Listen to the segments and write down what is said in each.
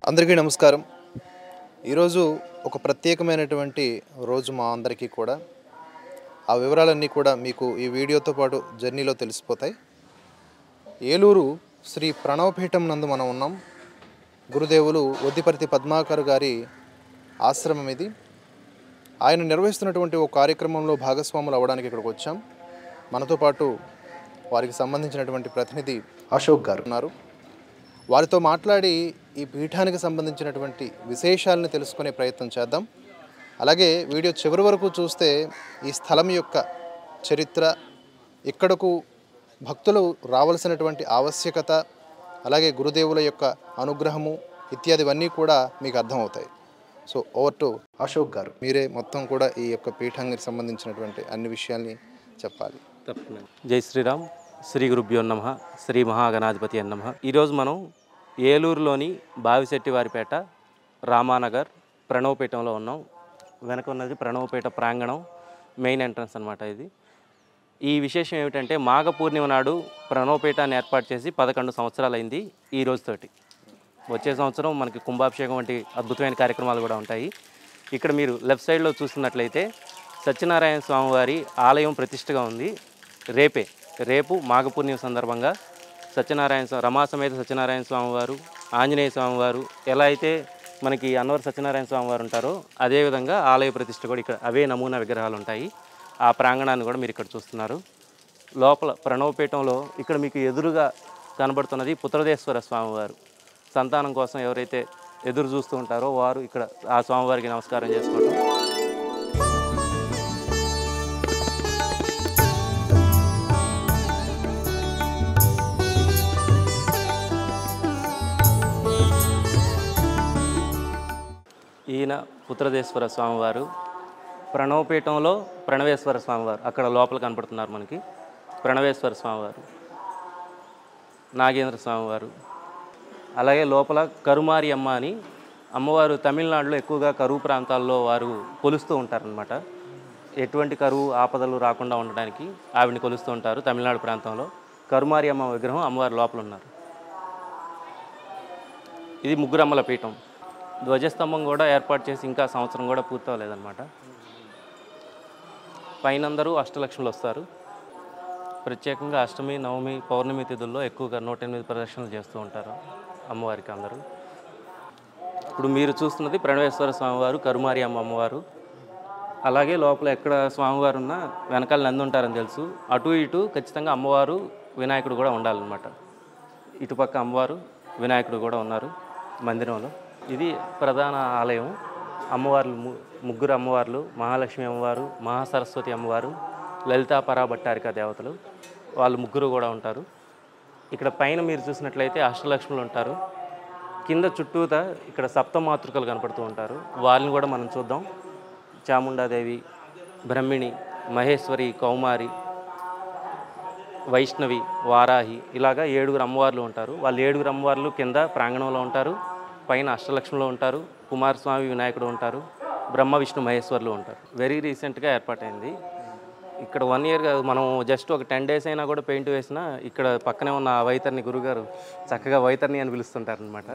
అందరికీ నమస్కారం. ఈరోజు ఒక ప్రత్యేకమైనటువంటి రోజు మా అందరికీ కూడా. ఆ వివరాలన్నీ కూడా మీకు ఈ వీడియోతో పాటు జర్నీలో తెలిసిపోతాయి. ఏలూరు శ్రీ ప్రణవపీఠం నందు మనం ఉన్నాం. గురుదేవులు వద్దిపర్తి పద్మాకర్ గారి ఆశ్రమం ఇది. ఆయన నిర్వహిస్తున్నటువంటి ఒక కార్యక్రమంలో భాగస్వాములు అవ్వడానికి ఇక్కడికి వచ్చాం. మనతో పాటు వారికి సంబంధించినటువంటి ప్రతినిధి అశోక్ గారు ఉన్నారు. వారితో మాట్లాడి ఈ పీఠానికి సంబంధించినటువంటి విశేషాలను తెలుసుకునే ప్రయత్నం చేద్దాం. అలాగే వీడియో చివరి వరకు చూస్తే ఈ స్థలం యొక్క చరిత్ర, ఇక్కడకు భక్తులు రావాల్సినటువంటి ఆవశ్యకత, అలాగే గురుదేవుల యొక్క అనుగ్రహము ఇత్యాదివన్నీ కూడా మీకు అర్థమవుతాయి. So over to Ashok garu, మీరే మొత్తం కూడా ఈ యొక్క పీఠానికి సంబంధించినటువంటి అన్ని విషయాల్ని చెప్పాలి. తప్పకుండా. జై శ్రీరామ్. శ్రీ గురుభ్యో నమః. శ్రీ మహాగణాధిపతి నమః. ఈరోజు మనం ఏలూరులోని బావిశెట్టివారిపేట రామానగర్ ప్రణవపీఠంలో ఉన్నాం. వెనక ఉన్నది ప్రణవపీఠ ప్రాంగణం, మెయిన్ ఎంట్రన్స్ అనమాట. ఇది ఈ విశేషం ఏమిటంటే మాఘ పూర్ణిమ నాడు ప్రణవపీఠాన్ని ఏర్పాటు చేసి 11 సంవత్సరాలు అయింది ఈ రోజుతోటి. వచ్చే సంవత్సరం మనకి కుంభాభిషేకం వంటి అద్భుతమైన కార్యక్రమాలు కూడా ఉంటాయి. ఇక్కడ మీరు లెఫ్ట్ సైడ్లో చూస్తున్నట్లయితే సత్యనారాయణ స్వామివారి ఆలయం ప్రతిష్టగా ఉంది. రేపు మాఘ పూర్ణిమ సందర్భంగా రమాసమేత సత్యనారాయణ స్వామివారు, ఆంజనేయ స్వామివారు ఎలా అయితే మనకి అన్నవరం సత్యనారాయణ స్వామివారు ఉంటారో అదేవిధంగా ఆలయ ప్రతిష్ట కూడా ఇక్కడ అవే నమూనా విగ్రహాలు ఉంటాయి. ఆ ప్రాంగణాన్ని కూడా మీరు ఇక్కడ చూస్తున్నారు. లోపల ప్రణవపీఠంలో ఇక్కడ మీకు ఎదురుగా కనబడుతున్నది పుత్రదేశ్వర స్వామివారు. సంతానం కోసం ఎవరైతే ఎదురు చూస్తూ ఉంటారో వారు ఇక్కడ ఆ స్వామివారికి నమస్కారం చేసుకోవటం. ఈయన పుత్రదేశ్వర స్వామివారు. ప్రణవపీఠంలో ప్రణవేశ్వర స్వామివారు అక్కడ లోపల కనపడుతున్నారు మనకి. ప్రణవేశ్వర స్వామివారు, నాగేంద్ర స్వామివారు, అలాగే లోపల కరుమారి అమ్మ అని అమ్మవారు తమిళనాడులో ఎక్కువగా కరువు ప్రాంతాల్లో వారు కొలుస్తూ ఉంటారనమాట. ఎటువంటి కరువు ఆపదలు రాకుండా ఉండడానికి ఆవిడని కొలుస్తూ ఉంటారు. తమిళనాడు ప్రాంతంలో కరుమారి అమ్మ విగ్రహం అమ్మవారి లోపల ఉన్నారు. ఇది ముగ్గురమ్మల పీఠం. ధ్వజస్తంభం కూడా ఏర్పాటు చేసి ఇంకా సంవత్సరం కూడా పూర్తవలేదన్నమాట. పైనందరూ అష్టలక్ష్ములు వస్తారు. ప్రత్యేకంగా అష్టమి, నవమి, పౌర్ణమి తిథుల్లో ఎక్కువగా 108 ప్రదక్షిణలు చేస్తూ ఉంటారు అమ్మవారికి అందరూ. ఇప్పుడు మీరు చూస్తున్నది ప్రణవేశ్వర స్వామివారు, కరుమారి అమ్మవారు. అలాగే లోపల ఎక్కడ స్వామివారు ఉన్నా వెనకాల నంది ఉంటారని తెలుసు. అటు ఇటు ఖచ్చితంగా అమ్మవారు, వినాయకుడు కూడా ఉండాలన్నమాట. ఇటుపక్క అమ్మవారు, వినాయకుడు కూడా ఉన్నారు మందిరంలో. ఇది ప్రధాన ఆలయం. అమ్మవార్లు ముగ్గురు అమ్మవార్లు, మహాలక్ష్మి అమ్మవారు, మహాసరస్వతి అమ్మవారు, లలితా పరాభట్టారిక దేవతలు, వాళ్ళు ముగ్గురు కూడా ఉంటారు. ఇక్కడ పైన మీరు చూసినట్లయితే అష్టలక్ష్ములు ఉంటారు. కింద చుట్టూత ఇక్కడ సప్తమాతృకలు కనపడుతూ ఉంటారు. వాళ్ళని కూడా మనం చూద్దాం. చాముండాదేవి, బ్రహ్మిణి, మహేశ్వరి, కౌమారి, వైష్ణవి, వారాహి, ఇలాగా 7 అమ్మవార్లు ఉంటారు. వాళ్ళు 7 అమ్మవార్లు కింద ప్రాంగణంలో ఉంటారు. పైన అష్టలక్ష్మిలో ఉంటారు. కుమారస్వామి, వినాయకుడు ఉంటారు. బ్రహ్మ, విష్ణు, మహేశ్వర్లు ఉంటారు. వెరీ రీసెంట్గా ఏర్పాటైంది. ఇక్కడ 1 ఇయర్ కాదు, మనం జస్ట్ ఒక 10 days అయినా కూడా పెయింట్ వేసినా ఇక్కడ పక్కనే ఉన్న వైతర్ని గురుగారు చక్కగా వైతర్ని అని పిలుస్తుంటారనమాట.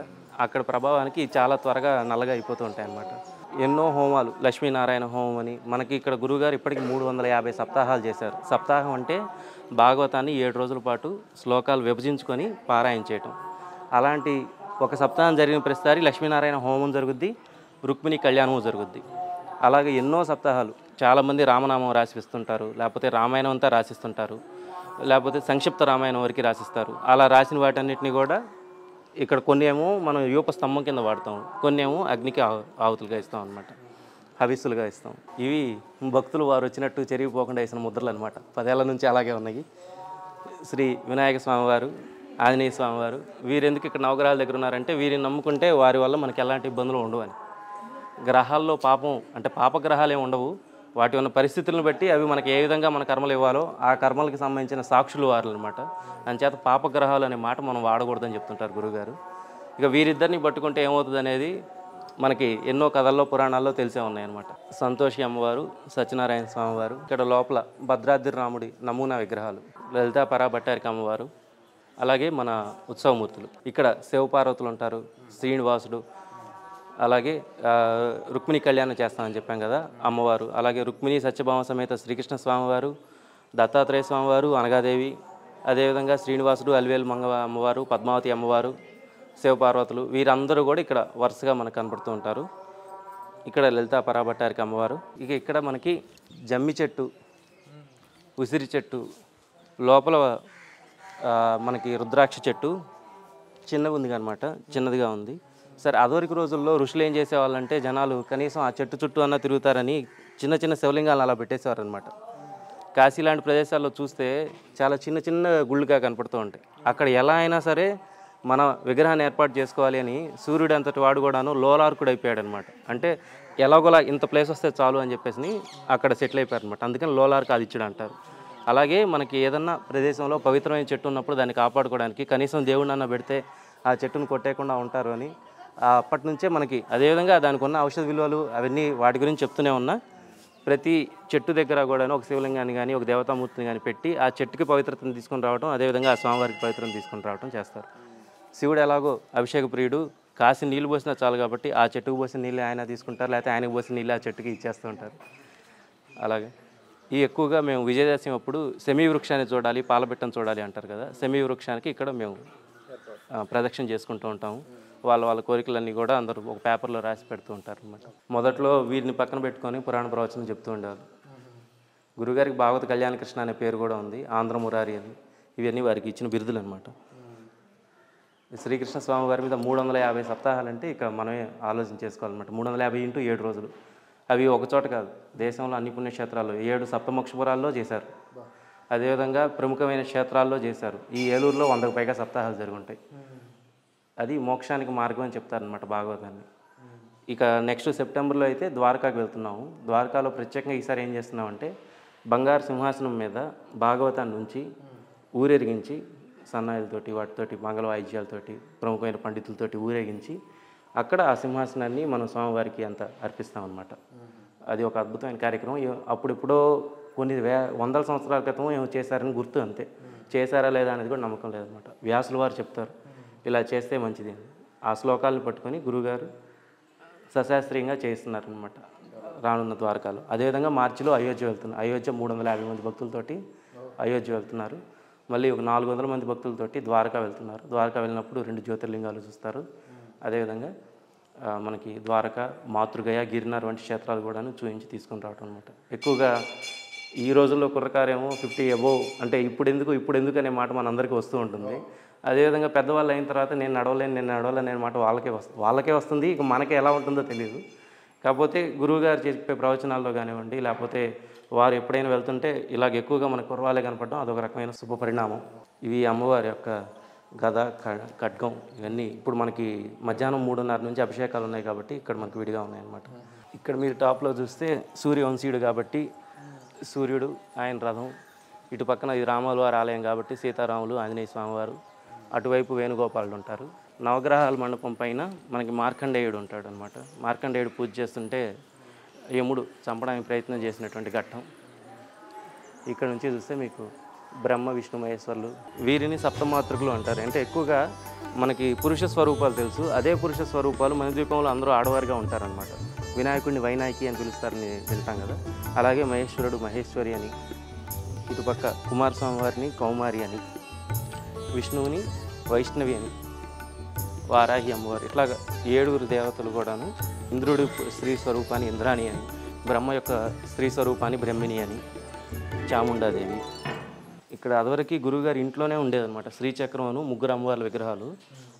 అక్కడ ప్రభావానికి చాలా త్వరగా నల్లగా అయిపోతూ ఉంటాయి అన్నమాట. ఎన్నో హోమాలు, లక్ష్మీనారాయణ హోమం అని మనకి ఇక్కడ గురుగారు ఇప్పటికి 350 సప్తాహాలు చేశారు. సప్తాహం అంటే భాగవతాన్ని 7 రోజుల పాటు శ్లోకాలు విభజించుకొని పారాయణ చేయటం. అలాంటి ఒక సప్తాహం జరిగిన ప్రతిసారి లక్ష్మీనారాయణ హోమం జరుగుద్ది, రుక్మిణి కళ్యాణము జరుగుద్ది. అలాగే ఎన్నో సప్తాహాలు చాలామంది రామనామం రాసిస్తుంటారు, లేకపోతే రామాయణం అంతా రాసిస్తుంటారు, లేకపోతే సంక్షిప్త రామాయణం వరకు రాసిస్తారు. అలా రాసిన వాటన్నిటిని కూడా ఇక్కడ కొన్ని ఏమో మనం యూప స్తంభం కింద వాడతాం, కొన్ని ఏమో అగ్నికి ఆహుతులుగా ఇస్తాం అనమాట, హవిస్సులుగా ఇస్తాం. ఇవి భక్తులు వారు వచ్చినట్టు చెరిగిపోకుండా వేసిన ముద్రలు అనమాట. 10 ఏళ్ల నుంచి అలాగే ఉన్నాయి. శ్రీ వినాయక స్వామివారు, ఆంజనేయ స్వామివారు, వీరెందుకు ఇక్కడ నవగ్రహాల దగ్గర ఉన్నారంటే వీరిని నమ్ముకుంటే వారి వల్ల మనకి ఎలాంటి ఇబ్బందులు ఉండవు అని. గ్రహాల్లో పాపం అంటే పాపగ్రహాలు ఏమి ఉండవు. వాటి ఉన్న పరిస్థితులను బట్టి అవి మనకి ఏ విధంగా మన కర్మలు ఇవ్వాలో ఆ కర్మలకు సంబంధించిన సాక్షులు వారు అనమాట. అందుచేత పాపగ్రహాలు అనే మాట మనం వాడకూడదని చెప్తుంటారు గురుగారు. ఇక వీరిద్దరిని పట్టుకుంటే ఏమవుతుంది అనేది మనకి ఎన్నో కథల్లో, పురాణాల్లో తెలిసే ఉన్నాయన్నమాట. సంతోషి అమ్మవారు, సత్యనారాయణ స్వామివారు, ఇక్కడ లోపల భద్రాద్రి రాముడి నమూనా విగ్రహాలు, లలితా పరాభట్టారిక అమ్మవారు, అలాగే మన ఉత్సవమూర్తులు. ఇక్కడ శివపార్వతులు ఉంటారు, శ్రీనివాసుడు, అలాగే రుక్మిణి కళ్యాణం చేస్తామని చెప్పాం కదా అమ్మవారు, అలాగే రుక్మిణి సత్యభామ సమేత శ్రీకృష్ణ స్వామివారు, దత్తాత్రేయ స్వామివారు, అనగాదేవి, అదేవిధంగా శ్రీనివాసుడు, అలివేలు మంగ అమ్మవారు, పద్మావతి అమ్మవారు, శివపార్వతులు వీరందరూ కూడా ఇక్కడ వరుసగా మనకు కనపడుతూ ఉంటారు. ఇక్కడ లలితా పరాభట్టారికి అమ్మవారు. ఇక ఇక్కడ మనకి జమ్మి చెట్టు, ఉసిరి చెట్టు, లోపల మనకి రుద్రాక్ష చెట్టు చిన్నగా ఉంది అనమాట, చిన్నదిగా ఉంది. సరే అదివరకు రోజుల్లో ఋషులు ఏం చేసేవాళ్ళంటే జనాలు కనీసం ఆ చెట్టు చుట్టూ అన్న తిరుగుతారని చిన్న చిన్న శివలింగాలను అలా పెట్టేసేవారు అనమాట. కాశీ లాంటి ప్రదేశాల్లో చూస్తే చాలా చిన్న చిన్న గుళ్ళుగా కనపడుతూ ఉంటాయి. అక్కడ ఎలా అయినా సరే మన విగ్రహాన్ని ఏర్పాటు చేసుకోవాలి అని సూర్యుడు అంతటి వాడు కూడాను లోలార్కుడు అయిపోయాడు అనమాట. అంటే ఎలాగోలా ఇంత ప్లేస్ వస్తే చాలు అని చెప్పేసి అక్కడ సెటిల్ అయిపోయారు అనమాట. అందుకని లోలార్క్ ఆదిత్యుడు అంటారు. అలాగే మనకి ఏదన్నా ప్రదేశంలో పవిత్రమైన చెట్టు ఉన్నప్పుడు దాన్ని కాపాడుకోవడానికి కనీసం దేవుడిని అన్న పెడితే ఆ చెట్టును కొట్టేయకుండా ఉంటారు అని అప్పటి నుంచే మనకి, అదేవిధంగా దానికి ఉన్న ఔషధ విలువలు అవన్నీ వాటి గురించి చెప్తూనే ఉన్నా. ప్రతి చెట్టు దగ్గర కూడా ఒక శివలింగాన్ని కానీ ఒక దేవతామూర్తిని కానీ పెట్టి ఆ చెట్టుకి పవిత్రతను తీసుకొని రావడం, అదేవిధంగా ఆ స్వామివారికి పవిత్రతను తీసుకొని రావడం చేస్తారు. శివుడు ఎలాగో అభిషేక ప్రియుడు, కాసి నీళ్ళు పోసినా చాలు కాబట్టి ఆ చెట్టుకు పోసిన నీళ్ళు ఆయన తీసుకుంటారు, లేకపోతే ఆయనకు పోసిన నీళ్ళు ఆ చెట్టుకి ఇచ్చేస్తూ ఉంటారు. అలాగే ఈ ఎక్కువగా మేము విజయదశమి అప్పుడు సెమీ వృక్షాన్ని చూడాలి, పాలబెట్టను చూడాలి అంటారు కదా, సెమీ వృక్షానికి ఇక్కడ మేము ప్రదక్షిణ చేసుకుంటూ ఉంటాము. వాళ్ళ కోరికలన్నీ కూడా అందరూ ఒక పేపర్లో రాసి పెడుతూ ఉంటారు అనమాట. మొదట్లో వీరిని పక్కన పెట్టుకొని పురాణ ప్రవచనం చెప్తూ ఉండేవాళ్ళు. గురుగారికి భాగవత కళ్యాణ కృష్ణ అనే పేరు కూడా ఉంది, ఆంధ్ర మురారి అని. ఇవన్నీ వారికి ఇచ్చిన బిరుదులు అనమాట. శ్రీకృష్ణ స్వామి వారి మీద 350 సప్తాహాలంటే ఇక మనమే ఆలోచన చేసుకోవాలన్నమాట. 350 ఇంటూ 7 రోజులు. అవి ఒకచోట కాదు, దేశంలో అన్ని పుణ్యక్షేత్రాల్లో 7 సప్తమోక్షపురాల్లో చేశారు. అదేవిధంగా ప్రముఖమైన క్షేత్రాల్లో చేశారు. ఈ ఏలూరులో 100కు పైగా సప్తాహాలు జరుగుంటాయి. అది మోక్షానికి మార్గం అని చెప్తారనమాట భాగవతాన్ని. ఇక నెక్స్ట్ సెప్టెంబర్లో అయితే ద్వారకాకి వెళ్తున్నాము. ద్వారకాలో ప్రత్యేకంగా ఈసారి ఏం చేస్తున్నామంటే బంగారు సింహాసనం మీద భాగవతాన్ని ఉంచి ఊరేగించి సన్నాయిలతోటి వాటితోటి మంగళ వాయిద్యాలతోటి ప్రముఖమైన పండితులతోటి ఊరేగించి అక్కడ ఆ సింహాసనాన్ని మనం స్వామివారికి అంత అర్పిస్తామన్నమాట. అది ఒక అద్భుతమైన కార్యక్రమం. అప్పుడెప్పుడో కొన్ని వందల సంవత్సరాల క్రితం ఏమో చేశారని గుర్తు, అంతే. చేశారా లేదా అనేది కూడా నమ్మకం లేదనమాట. వ్యాసుల వారు చెప్తారు ఇలా చేస్తే మంచిది అని. ఆ శ్లోకాలను పట్టుకొని గురువుగారు సశాస్త్రీయంగా చేస్తున్నారనమాట రానున్న ద్వారకాలో. అదేవిధంగా మార్చిలో అయోధ్య వెళ్తున్నారు. అయోధ్య 350 మంది భక్తులతోటి అయోధ్య వెళ్తున్నారు. మళ్ళీ ఒక 400 మంది భక్తులతోటి ద్వారకా వెళ్తున్నారు. ద్వారకా వెళ్ళినప్పుడు 2 జ్యోతిర్లింగాలు చూస్తారు. అదేవిధంగా మనకి ద్వారక, మాతృగయ, గిరినార్ వంటి క్షేత్రాలు కూడా చూపించి తీసుకుని రావటం అనమాట. ఎక్కువగా ఈ రోజుల్లో కుర్రకారేమో 50 అబోవ్ అంటే ఇప్పుడు ఎందుకు అనే మాట మనందరికీ వస్తూ ఉంటుంది. అదేవిధంగా పెద్దవాళ్ళు అయిన తర్వాత నేను నడవలేను అనే మాట వాళ్ళకే వస్తుంది. ఇక మనకి ఎలా ఉంటుందో తెలియదు. కాకపోతే గురువుగారు చెప్పే ప్రవచనాల్లో కానివ్వండి, లేకపోతే వారు ఎప్పుడైనా వెళ్తుంటే ఇలాగ ఎక్కువగా మన కుర్రవాళ్ళే కనపడడం అదొక రకమైన శుభ పరిణామం. ఇవి అమ్మవారి యొక్క గద, ఖడ్గం ఇవన్నీ ఇప్పుడు మనకి మధ్యాహ్నం 3:30 నుంచి అభిషేకాలు ఉన్నాయి కాబట్టి ఇక్కడ మనకు విడిగా ఉన్నాయన్నమాట. ఇక్కడ మీరు టాప్లో చూస్తే సూర్యవంశీయుడు కాబట్టి సూర్యుడు, ఆయన రథం, ఇటు పక్కన ఇది రాముల వారి ఆలయం కాబట్టి సీతారాములు, ఆంజనేయ స్వామివారు, అటువైపు వేణుగోపాలుడు ఉంటారు. నవగ్రహాల మండపం పైన మనకి మార్కండేయుడు ఉంటాడు అనమాట. మార్కండేయుడు పూజ చేస్తుంటే యముడు చంపడానికి ప్రయత్నం చేసినటువంటి ఘట్టం. ఇక్కడ నుంచి చూస్తే మీకు బ్రహ్మ, విష్ణు, మహేశ్వరులు, వీరిని సప్తమాతృకులు అంటారు. అంటే ఎక్కువగా మనకి పురుష స్వరూపాలు తెలుసు, అదే పురుష స్వరూపాలు మణిద్వీపంలో అందరూ ఆడవారిగా ఉంటారనమాట. వినాయకుడిని వైనాయకి అని పిలుస్తారని వింటాం కదా, అలాగే మహేశ్వరుడు మహేశ్వరి అని, ఇటుపక్క కుమారస్వామి వారిని కౌమారి అని, విష్ణువుని వైష్ణవి అని, వారాహి అమ్మవారు, ఇట్లాగా 7 దేవతలు కూడాను. ఇంద్రుడి స్త్రీ స్వరూపాన్ని ఇంద్రాణి అని, బ్రహ్మ యొక్క స్త్రీ స్వరూపాన్ని బ్రహ్మిణి అని, చాముండాదేవి. ఇక్కడ అదివరకు గురువుగారు ఇంట్లోనే ఉండేదన్నమాట. శ్రీచక్రమును 3 అమ్మవార్ల విగ్రహాలు.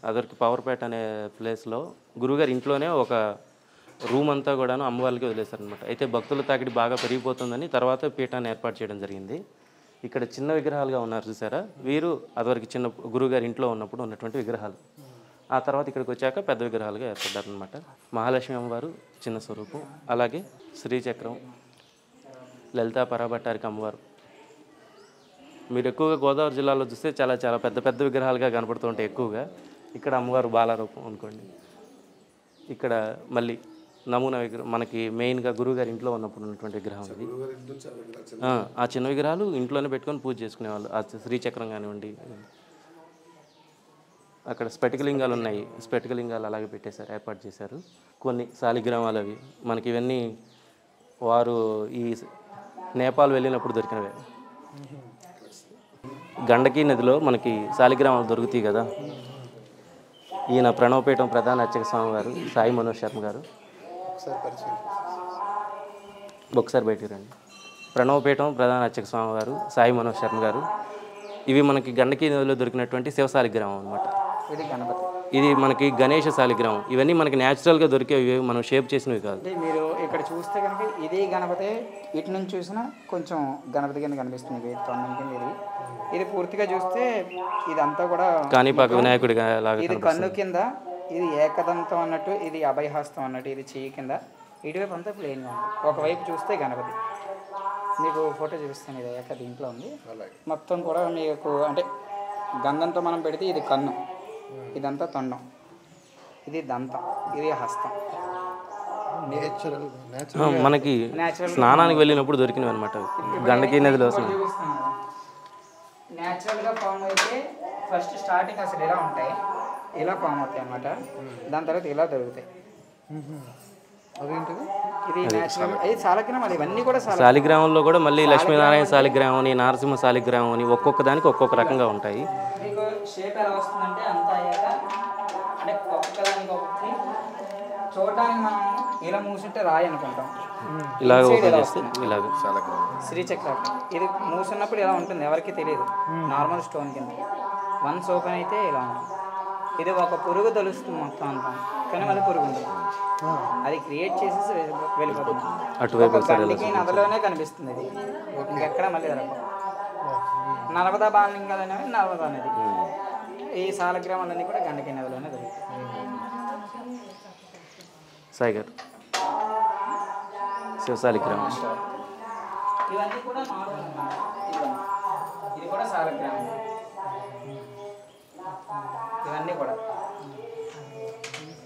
అదివరకు పవర్పేట అనే ప్లేస్లో గురువుగారు ఇంట్లోనే ఒక రూమ్ అంతా కూడాను అమ్మవార్లకి వదిలేశారనమాట. అయితే భక్తుల తాకిడి బాగా పెరిగిపోతుందని తర్వాత పీఠాన్ని ఏర్పాటు చేయడం జరిగింది. ఇక్కడ చిన్న విగ్రహాలుగా ఉన్నారు చూసారా, వీరు అదివరకు చిన్న గురువుగారు ఇంట్లో ఉన్నప్పుడు ఉన్నటువంటి విగ్రహాలు. ఆ తర్వాత ఇక్కడికి వచ్చాక పెద్ద విగ్రహాలుగా ఏర్పడ్డారనమాట. మహాలక్ష్మి అమ్మవారు చిన్న స్వరూపం, అలాగే శ్రీచక్రం, లలితా పరాభట్టారికి అమ్మవారు. మీరు ఎక్కువగా గోదావరి జిల్లాలో చూస్తే చాలా చాలా పెద్ద పెద్ద విగ్రహాలుగా కనపడుతూ ఉంటాయి ఎక్కువగా. ఇక్కడ అమ్మవారు బాలారూపం అనుకోండి. ఇక్కడ మళ్ళీ నమూనా విగ్రహం మనకి మెయిన్గా గురువుగారి ఇంట్లో ఉన్నప్పుడు ఉన్నటువంటి విగ్రహం ఇది. ఆ చిన్న విగ్రహాలు ఇంట్లోనే పెట్టుకొని పూజ చేసుకునేవాళ్ళు. ఆ శ్రీచక్రం కానివ్వండి. అక్కడ స్ఫటికలింగాలు ఉన్నాయి, స్ఫటికలింగాలు అలాగే పెట్టేశారు, ఏర్పాటు చేశారు. కొన్ని శాలిగ్రామాలు అవి మనకి ఇవన్నీ వారు ఈ నేపాల్ వెళ్ళినప్పుడు దొరికినవే. గండకీ నదిలో మనకి శాలిగ్రామాలు దొరుకుతాయి కదా. ఈయన ప్రణవపీఠం ప్రధాన అర్చక స్వామి గారు సాయి మనోజ్ శర్మ గారు. ఒకసారి బయటికి రండి. ప్రణవపీఠం ప్రధాన అర్చక స్వామి గారు సాయి మనోజ్ శర్మ గారు. ఇవి మనకి గండకీ నదిలో దొరికినటువంటి శివశాలిగ్రామం అనమాట. ఇది గణపతి, ఇది మనకి గణేష శాలిగ్రామం. ఇవన్నీ మనకి న్యాచురల్గా దొరికేవి, మనం షేప్ చేసినవి కాదు. అంటే మీరు ఇక్కడ చూస్తే కనుక ఇది గణపతి, ఇటు నుంచి చూసినా కొంచెం గణపతి కింద కనిపిస్తుంది, ఇది తొండం కింద. ఇది పూర్తిగా చూస్తే ఇదంతా కూడా కాణిపాక వినాయకుడి లాగా ఇది కన్ను కింద, ఇది ఏకదంతం అన్నట్టు, ఇది అభయహస్తం అన్నట్టు, ఇది చెయ్యి కింద, ఇటువైపు అంతా ప్లేన్గా ఉంది. ఒకవైపు చూస్తే గణపతి. మీకు ఫోటో చూపిస్తాను, ఇది ఏక దీంట్లో ఉంది. మొత్తం కూడా మీకు అంటే గంధంతో మనం పెడితే ఇది కన్ను, ఇదంతా తొండం, ఇది దంతం, ఇది హస్తం. మనకి స్నానానికి వెళ్ళినప్పుడు దొరికినవి అనమాట. గండకీ నదిలో న్యాచురల్గా ఫామ్ అయితే ఫస్ట్ స్టార్టింగ్ అసలు ఇలా ఉంటాయి, ఇలా ఫామ్ అవుతాయి అన్నమాట. దాని తర్వాత ఇలా దొరుకుతాయి. ఇది న్యాచురల్, అది శాలిగ్రామం. అది ఇవన్నీ కూడా శాలిగ్రామంలో కూడా మళ్ళీ లక్ష్మీనారాయణ శాలిగ్రామం అని, నారసింహ శాలిగ్రామం అని ఒక్కొక్క దానికి ఒక్కొక్క రకంగా ఉంటాయి. మీకు షేప్ ఎలా వస్తుందంటే అంతా అయ్యాక అంటే ఒక్కొక్కదానికి ఒక్కొక్కటి చూడడానికి మనం ఇలా మూసుంటే రాయి అనుకుంటాం, ఇలాగ ఓపెన్ చేస్తే ఇలాగ శ్రీచక్రం. ఇది మూసున్నప్పుడు ఇలా ఉంటుంది, ఎవరికి తెలియదు, నార్మల్ స్టోన్ కింద. వన్స్ ఓపెన్ అయితే ఇలా ఉంటుంది. ఇది ఒక పురుగు తెలుస్తుంది మొత్తం అంతా, కానీ మళ్ళీ పురుగు ఉంటుంది, అది క్రియేట్ చేసేసి వెళ్ళిపోతుంది. అటువైపు గండకీ నదిలోనే కనిపిస్తుంది ఇది, ఇంకెక్కడ మళ్ళీ దొరకదు. నర్మదా బాణలింగాలు అనేవి నర్మదా నది. ఈ శాలిగ్రామాలన్నీ కూడా గండకీ నదిలోనే దొరుకుతాయి. సాయి గారు శివశాలిగ్రామం. ఇవన్నీ కూడా మామూలు, ఇది కూడా శాలిగ్రామం. ఇవన్నీ కూడా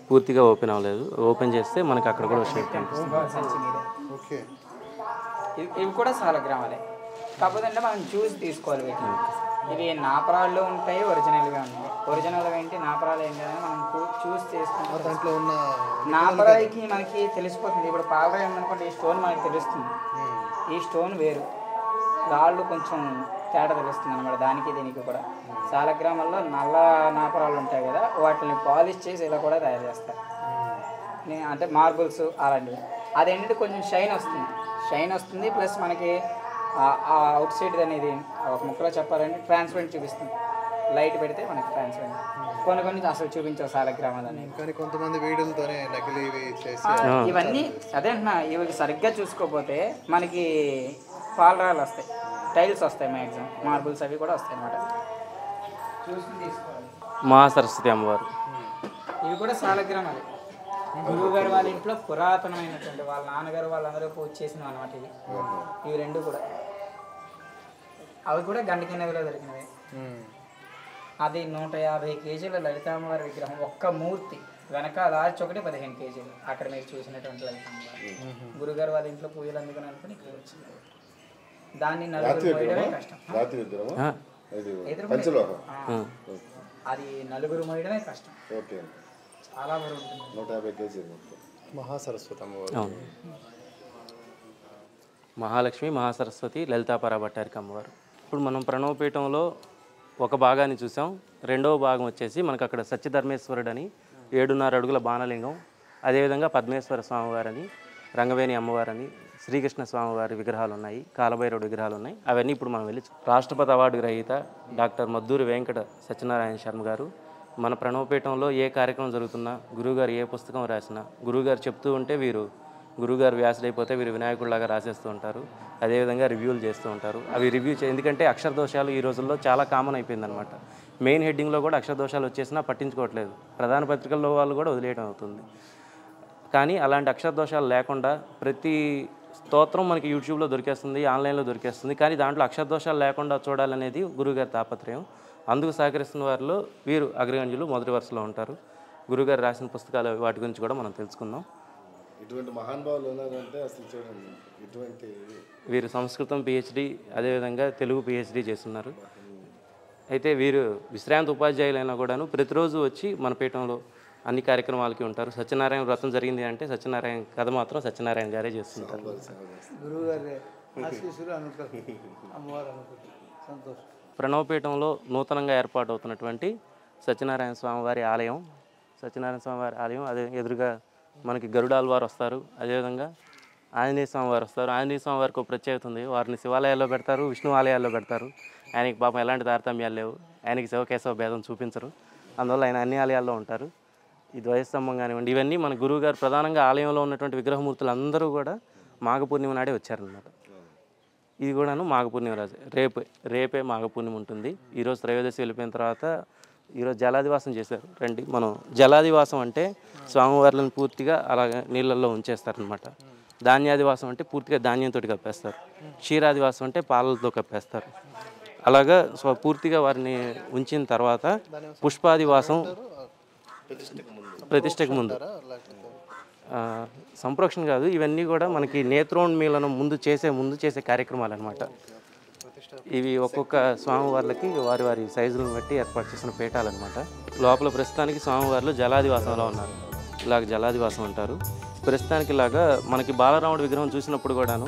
పూర్తిగా ఓపెన్ అవ్వలేదు, ఓపెన్ చేస్తే మనకి అక్కడ కూడా షేప్ కనిపిస్తుంది. ఇవి కూడా శాలిగ్రామాలే, కాకపోతే అంటే మనం చూసి తీసుకోవాలి వీటిని. ఇవి నాపరాళ్ళు ఉంటాయి, ఒరిజినల్గా ఉంటాయి. ఒరిజినల్ ఏంటి, నాపరాలు ఏంటి అని మనం చూసి చేసుకుంటాం. దాంట్లో ఉన్న నాపరాయికి మనకి తెలిసిపోతుంది. ఇప్పుడు పాలరాయి ఉందనుకోండి, ఈ స్టోన్ మనకి తెలుస్తుంది, ఈ స్టోన్ వేరు, రాళ్ళు కొంచెం తేడా తెలుస్తుంది అనమాట దానికి దీనికి కూడా. శాలిగ్రామాల్లో నల్ల నాపరాలు ఉంటాయి కదా, వాటిని పాలిష్ చేసి ఇలా కూడా తయారు చేస్తారు. అంటే మార్బుల్స్ అలాంటివి. అదేంటంటే కొంచెం షైన్ వస్తుంది, ప్లస్ మనకి అవుట్ సైడ్ అనేది ఒక ముక్కలో చెప్పాలంటే ట్రాన్స్పరెంట్ చూపిస్తుంది. లైట్ పెడితే మనకి ట్రాన్స్పరెంట్. కొన్ని అసలు చూపించావు శాలిగ్రామాలు అనేవి, కానీ కొంతమంది వీడియోలతోనే నకిలీవి చేసి ఇవన్నీ అదే అంటున్నా. ఇవి సరిగ్గా చూసుకోకపోతే మనకి పాలరాలు వస్తాయి, టైల్స్ వస్తాయి, మ్యాక్సిమం మార్బుల్స్ అవి కూడా వస్తాయి అన్నమాట. చూసుకుని తీసుకోవాలి. మహాసరస్వతి అమ్మవారు, ఇవి కూడా శాలిగ్రామాలే. గురువు గారు వాళ్ళ ఇంట్లో పురాతనమైనటువంటి వాళ్ళ నాన్నగారు వాళ్ళందరూ పూజ చేసినవి అనమాట ఇవి రెండు కూడా. అవి కూడా గండకీ నదిలో దొరికినవి. అది 150 కేజీల లలితామ్మవారి విగ్రహం, ఒక్క మూర్తి వెనకాల ఆర్చి ఒకటి 15 కేజీలు. అక్కడ మీరు చూసినటువంటి లలితామ్మవారి గురుగారు వాళ్ళ ఇంట్లో పూజలు అందుకుని అనుకుని ఇక్కడ వచ్చింది. దాన్ని నలుగురు మోయడమే కష్టం. అది నలుగురు మోయడమే కష్టం, చాలా బరువు ఉంటుంది. 150 కేజీలు. మహాసరస్వతి అమ్మవారు. అవును, మహాలక్ష్మి, మహాసరస్వతి, లలితా పరాభట్టారిక అమ్మవారు. ఇప్పుడు మనం ప్రణవపీఠంలో ఒక భాగాన్ని చూసాం. రెండవ భాగం వచ్చేసి మనకు అక్కడ సత్యధర్మేశ్వరుడు అని 7.5 అడుగుల బాణలింగం, అదేవిధంగా పద్మేశ్వర స్వామివారని, రంగవేణి అమ్మవారని, శ్రీకృష్ణ స్వామివారి విగ్రహాలు ఉన్నాయి, కాలభైరవుడి విగ్రహాలు ఉన్నాయి. అవన్నీ ఇప్పుడు మనం వెళ్ళి రాష్ట్రపతి అవార్డు గ్రహీత డాక్టర్ మద్దూరి వెంకట సత్యనారాయణ శర్మ గారు మన ప్రణవపీఠంలో ఏ కార్యక్రమం జరుగుతున్నా, గురువుగారు ఏ పుస్తకం రాసినా, గురువుగారు చెప్తూ ఉంటే వీరు గురువుగారు వ్యాసులైపోతే వీరు వినాయకుడిలాగా రాసేస్తూ ఉంటారు. అదేవిధంగా రివ్యూలు చేస్తూ ఉంటారు. అవి ఎందుకంటే అక్షర దోషాలు ఈ రోజుల్లో చాలా కామన్ అయిపోయిందనమాట. మెయిన్ హెడ్డింగ్లో కూడా అక్షర దోషాలు వచ్చేసినా పట్టించుకోవట్లేదు, ప్రధాన పత్రికల్లో వాళ్ళు కూడా వదిలేయడం అవుతుంది. కానీ అలాంటి అక్షర దోషాలు లేకుండా ప్రతి స్తోత్రం మనకి యూట్యూబ్లో దొరికేస్తుంది, ఆన్లైన్లో దొరికేస్తుంది. కానీ దాంట్లో అక్షర దోషాలు లేకుండా చూడాలనేది గురువుగారి తాపత్రయం. అందుకు సహకరిస్తున్న వారిలో వీరు అగ్రగణ్యులు మొదటి వరుసలో ఉంటారు. గురువుగారు రాసిన పుస్తకాలు వాటి గురించి కూడా మనం తెలుసుకుందాం. ఇటువంటి మహానుభావులు ఉన్నారంటే అసలు చూడండి, ఇటువంటి వీరు సంస్కృతం పిహెచ్డి, అదేవిధంగా తెలుగు పిహెచ్డి చేస్తున్నారు. అయితే వీరు విశ్రాంతి ఉపాధ్యాయులైనా కూడాను ప్రతిరోజు వచ్చి మన పీఠంలో అన్ని కార్యక్రమాలకి ఉంటారు. సత్యనారాయణ వ్రతం జరిగింది అంటే సత్యనారాయణ కథ మాత్రం సత్యనారాయణ గారే చేస్తుంటారు. ప్రణవపీఠంలో నూతనంగా ఏర్పాటు అవుతున్నటువంటి సత్యనారాయణ స్వామివారి ఆలయం. సత్యనారాయణ స్వామివారి ఆలయం అదే ఎదురుగా మనకి గరుడాల్వారు వస్తారు. అదేవిధంగా ఆంజనేయ స్వామివారు వస్తారు. ఆంజనేయ స్వామివారికి ఒక ప్రత్యేకత ఉంది. వారిని శివాలయాల్లో పెడతారు, విష్ణు ఆలయాల్లో పెడతారు. ఆయనకి పాపం ఎలాంటి తారతమ్యాలు లేవు. ఆయనకి శివకేశవ భేదం చూపించరు. అందువల్ల ఆయన అన్ని ఆలయాల్లో ఉంటారు. ఈ ధ్వజస్తంభం కానివ్వండి, ఇవన్నీ మన గురువు గారు ప్రధానంగా ఆలయంలో ఉన్నటువంటి విగ్రహమూర్తులు అందరూ కూడా మాఘ పూర్ణిమ నాడే వచ్చారనమాట. ఇది కూడాను మాఘ పూర్ణిమ రోజు రేపే మాఘ పూర్ణిమ ఉంటుంది. ఈరోజు త్రయోదశి వెళ్ళిపోయిన తర్వాత ఈరోజు జలాదివాసం చేశారు. రండి, మనం జలాదివాసం అంటే స్వామివార్లను పూర్తిగా అలాగ నీళ్ళల్లో ఉంచేస్తారనమాట. ధాన్యాదివాసం అంటే పూర్తిగా ధాన్యంతో కప్పేస్తారు. క్షీరాదివాసం అంటే పాలలతో కప్పేస్తారు. అలాగా పూర్తిగా వారిని ఉంచిన తర్వాత పుష్పాదివాసం ప్రతిష్టకు ముందు సంప్రోక్షణ కాదు, ఇవన్నీ కూడా మనకి నేత్రోన్మీలనం ముందు చేసే కార్యక్రమాలు అనమాట. ఇవి ఒక్కొక్క స్వామివార్లకి వారి వారి సైజులను బట్టి ఏర్పాటు చేసిన పీఠాలన్నమాట. లోపల ప్రస్తుతానికి స్వామివార్లు జలాదివాసంలో ఉన్నారు. ఇలాగ జలాదివాసం అంటారు. ప్రస్తుతానికి ఇలాగా మనకి బాలరాముడి విగ్రహం చూసినప్పుడు కూడాను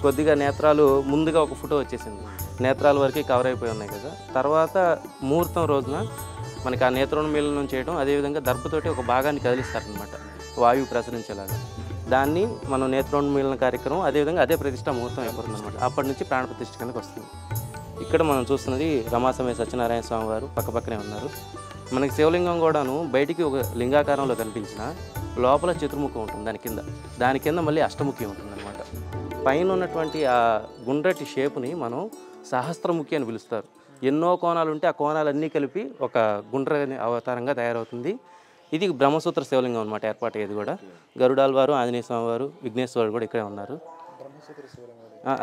కొద్దిగా నేత్రాలు ముందుగా ఒక ఫోటో వచ్చేసింది. నేత్రాల వరకు కవర్ అయిపోయి ఉన్నాయి కదా. తర్వాత ముహూర్తం రోజున మనకి ఆ నేత్రోన్మీలనం చేయడం, అదేవిధంగా దర్భతోటి ఒక భాగాన్ని కదిలిస్తారనమాట వాయువు ప్రసరించేలాగా. దాన్ని మనం నేత్రోన్మీలన కార్యక్రమం, అదేవిధంగా అదే ప్రతిష్ట ముహూర్తం అయిపోతుంది అనమాట. అప్పటి నుంచి ప్రాణ ప్రతిష్ఠ కిందకి వస్తుంది. ఇక్కడ మనం చూస్తున్నది రమాసమయ సత్యనారాయణ స్వామి వారు పక్కపక్కనే ఉన్నారు. మనకి శివలింగం కూడాను బయటికి ఒక లింగాకారంలో కనిపించిన లోపల చతుర్ముఖం ఉంటుంది. దాని కింద మళ్ళీ అష్టముఖి ఉంటుంది అనమాట. పైన ఉన్నటువంటి ఆ గుండ్రటి షేపుని మనం సహస్రముఖి అని పిలుస్తారు. ఎన్నో కోణాలు ఉంటే ఆ కోణాలన్నీ కలిపి ఒక గుండ్ర అవతారంగా తయారవుతుంది. ఇది బ్రహ్మసూత్ర శివలింగం అనమాట ఏర్పాటయ్యేది కూడా. గరుడాల్వారు, ఆంజనేయ స్వామి వారు, విఘ్నేశ్వరుడు కూడా ఇక్కడే ఉన్నారు.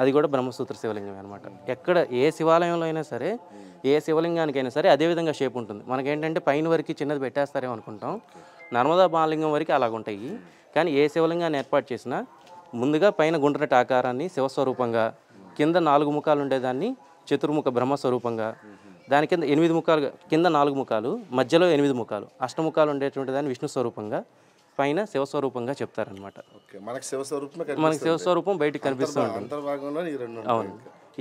అది కూడా బ్రహ్మసూత్ర శివలింగం అనమాట. ఎక్కడ ఏ శివాలయంలో అయినా సరే, ఏ శివలింగానికైనా సరే అదేవిధంగా షేప్ ఉంటుంది. మనకేంటంటే పైన వరకు చిన్నది పెట్టేస్తారేమో అనుకుంటాం. నర్మదా బాలలింగం వరకు అలాగుంటాయి. కానీ ఏ శివలింగాన్ని ఏర్పాటు చేసినా ముందుగా పైన గుండ్రటి ఆకారాన్ని శివస్వరూపంగా, కింద 4 ముఖాలు ఉండేదాన్ని చతుర్ముఖ బ్రహ్మస్వరూపంగా, దాని కింద 8 ముఖాలు, కింద 4 ముఖాలు, మధ్యలో 8 ముఖాలు, అష్టముఖాలు ఉండేటువంటి దాన్ని విష్ణు స్వరూపంగా, పైన శివస్వరూపంగా చెప్తారనమాట. మనకి శివస్వరూపం బయటికి కనిపిస్తూ ఉంటుంది. అవును,